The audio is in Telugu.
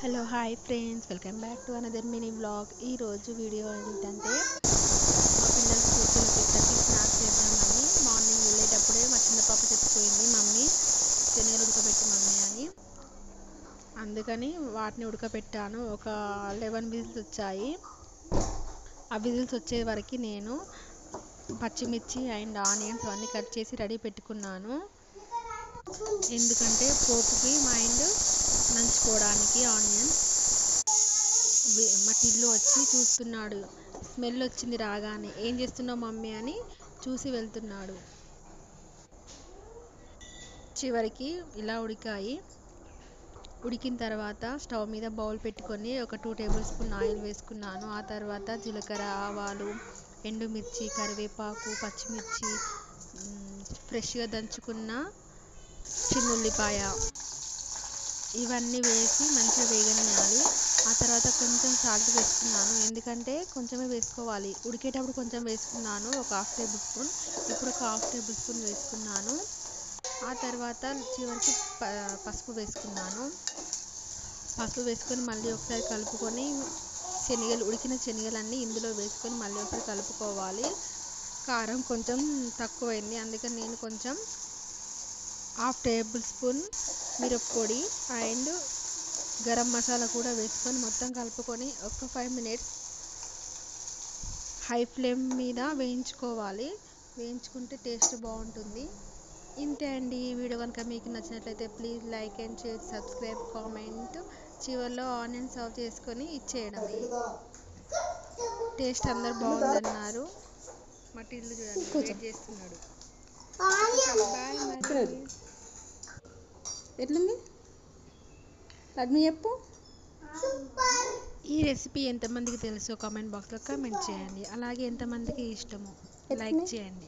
Hello hi friends, welcome back to another mini vlog. ఈరోజు వీడియో ఏంటంటే మా పిల్లల స్కూల్కి స్నాక్స్ చేద్దామని మార్నింగ్ వెళ్ళేటప్పుడే మా చిన్న పాప చెప్పిపోయింది, మమ్మీ శనగలు ఉడకబెట్టి మమ్మీ అని. అందుకని వాటిని ఉడకబెట్టాను. ఒక 11 విజిల్స్ వచ్చాయి. ఆ విజిల్స్ వచ్చే వరకు నేను పచ్చిమిర్చి అండ్ ఆనియన్స్ అన్నీ కట్ చేసి రెడీ పెట్టుకున్నాను. ఎందుకంటే పోపుకి మైండ్ నంచుకోవడానికి ఆనియన్స్. మా టిల్లు వచ్చి చూస్తున్నాడు, స్మెల్ వచ్చింది రాగానే. ఏం చేస్తున్నావు మమ్మీ అని చూసి వెళ్తున్నాడు. చివరికి ఇలా ఉడికాయి. ఉడికిన తర్వాత స్టవ్ మీద బౌల్ పెట్టుకొని ఒక 2 టేబుల్ స్పూన్ ఆయిల్ వేసుకున్నాను. ఆ తర్వాత జీలకర్ర, ఆవాలు, ఎండుమిర్చి, కరివేపాకు, పచ్చిమిర్చి, ఫ్రెష్గా దంచుకున్న చిన్నుల్లిపాయ ఇవన్నీ వేసి మంచిగా వేగనియాలి. ఆ తర్వాత కొంచెం సాల్ట్ వేసుకున్నాను, ఎందుకంటే కొంచెమే వేసుకోవాలి. ఉడికేటప్పుడు కొంచెం వేసుకున్నాను, ఒక 1/2 టేబుల్ స్పూన్. ఇప్పుడు ఒక 1/2 టేబుల్ స్పూన్ వేసుకున్నాను. ఆ తర్వాత చివరికి పసుపు వేసుకున్నాను. పసుపు వేసుకొని మళ్ళీ ఒకసారి కలుపుకొని ఉడికిన శనగలన్నీ ఇందులో వేసుకొని మళ్ళీ ఒకసారి కలుపుకోవాలి. కారం కొంచెం తక్కువైంది, అందుకని నేను కొంచెం 1/2 టేబుల్ స్పూన్ మిరప్పొడి అండ్ గరం మసాలా కూడా వేసుకొని మొత్తం కలుపుకొని ఒక 5 మినిట్స్ హై ఫ్లేమ్ మీద వేయించుకోవాలి. వేయించుకుంటే టేస్ట్ బాగుంటుంది. ఇంతే అండి. ఈ వీడియో కనుక మీకు నచ్చినట్లయితే please like and share, subscribe, comment. చివరిలో ఆనియన్ సర్వ్ చేసుకొని ఇచ్చేయడమే. టేస్ట్ అందరు బాగుందన్నారు. మా టిల్లు చూడండి వెయిట్ చేస్తున్నాడు. బాయ్ మరి. ఎట్లుంది లడ్మి చెప్పు. ఈ రెసిపీ ఎంతమందికి తెలుసో కామెంట్ బాక్స్లో కామెంట్ చేయండి. అలాగే ఎంతమందికి ఇష్టమో లైక్ చేయండి.